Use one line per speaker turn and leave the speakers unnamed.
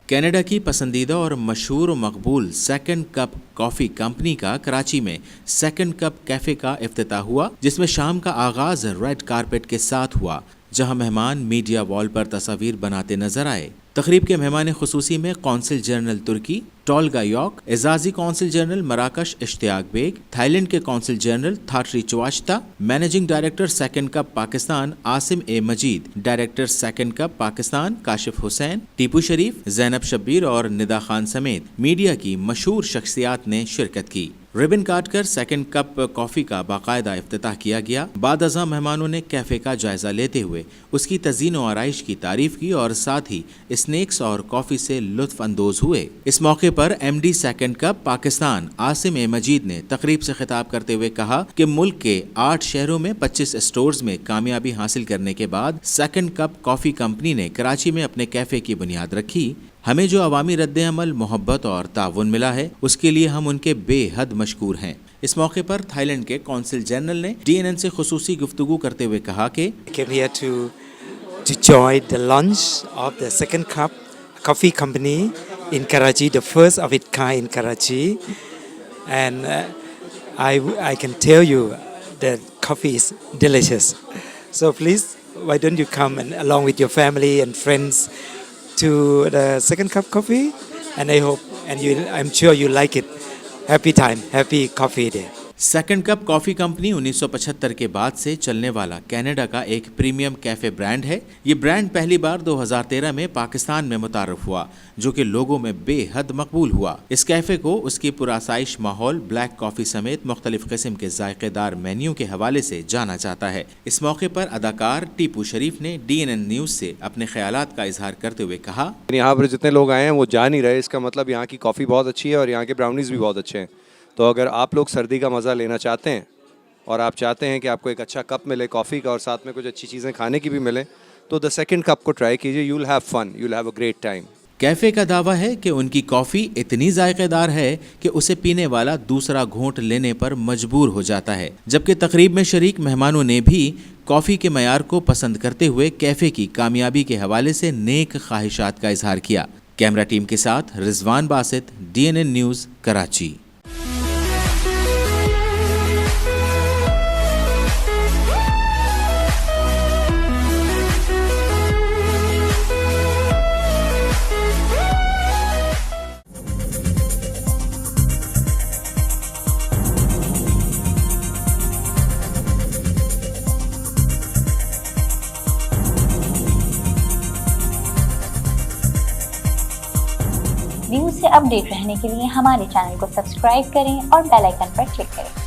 Canada की पसंदीदा और मशहूर मकबूल सेकंड कप कॉफ़ी कंपनी का कराची में सेकंड कप कैफ़े का इफ्तिताह हुआ, जिसमें शाम का आगाज रेड कारपेट के साथ हुआ, जहां मेहमान मीडिया वॉल पर तस्वीर बनाते नजर आए। तकरीब के मेहमान खुसूसी में कौंसिल जनरल तुर्की टोल्गा यॉक, एजाजी कौंसिल जनरल मराकश इश्तियाक बेग, थाईलैंड के कौंसिल जनरल थाटरी चुवाश्ता, managing director second cup Pakistan Asim A Majeed, director second cup Pakistan Kashif Hussain, Tipu Sharif, Zainab Shabbir और निदा खान समेत मीडिया की मशहूर शख्सियात ने शिरकत की। रिबन काटकर सेकंड कप कॉफ़ी का बाकायदा इफ्तिताह किया गया। बाद अज़ा मेहमानों ने कैफ़े का जायजा लेते हुए उसकी तज़ीन व आराइश की तारीफ की और साथ ही स्नैक्स और कॉफ़ी से लुत्फ अंदोज हुए। इस मौके पर MD second cup Pakistan Asim A Majeed ने तकरीब से खिताब करते हुए कहा कि मुल्क के 8 शहरों में 25 स्टोर्स में कामयाबी हासिल करने के बाद सेकंड कप कॉफ़ी कंपनी ने कराची में अपने कैफ़े की बुनियाद रखी। हमें जो अवामी रद्द-ए-अमल, मोहब्बत और ताउन मिला है, उसके लिए हम उनके बेहद मशकूर हैं। इस मौके पर थाईलैंड के कौंसिल जनरल ने DNN से खुसूसी गुफ्तगू करते हुए कहा कि
came here to join the launch of the second cup coffee company in Karachi, the first of its kind in Karachi, and I can tell you that coffee is delicious. So please, why don't you come and along with your family and friends to the second cup coffee, and I'm sure you like it. Happy time, happy coffee day.
Second cup coffee company 1975 के बाद से चलने वाला Canada का एक premium cafe brand है। ये brand पहली बार 2013 में पाकिस्तान में मुतारफ हुआ, जो कि लोगों में बेहद मकबूल हुआ। इस कैफ़े को उसकी पुरासाइश माहौल, ब्लैक कॉफ़ी समेत मुख्तलिफ किस्म के जायकेदार मेन्यू के हवाले से जाना जाता है। इस मौके पर अदाकार टीपू शरीफ ने DNN न्यूज़ से अपने ख्यालात का इजहार करते हुए कहा,
यहाँ पर जितने लोग आए हैं वो जा नहीं रहे, इसका मतलब यहाँ की कॉफ़ी बहुत अच्छी है और यहाँ के ब्राउनीज़ भी बहुत अच्छे हैं। तो अगर आप लोग सर्दी का मज़ा लेना चाहते हैं और आप चाहते हैं कि आपको एक अच्छा कप मिले कॉफ़ी का और साथ में कुछ अच्छी चीज़ें खाने की भी मिले, तो द सेकंड कप को ट्राई कीजिए। You will have fun, you will have a great time.
Café का दावा है कि उनकी कॉफ़ी इतनी जायकेदार है कि उसे पीने वाला दूसरा घूंट लेने पर मजबूर हो जाता है। जबकि तकरीब में शरीक मेहमानों ने भी कॉफ़ी के मयार को पसंद करते हुए कैफ़े की कामयाबी के हवाले से नेक ख्वाहिशात का इजहार किया। कैमरा टीम के साथ Rizwan Basit, DNN news, Karachi.
News से अपडेट रहने के लिए हमारे चैनल को सब्सक्राइब करें और बेल आइकन पर क्लिक करें।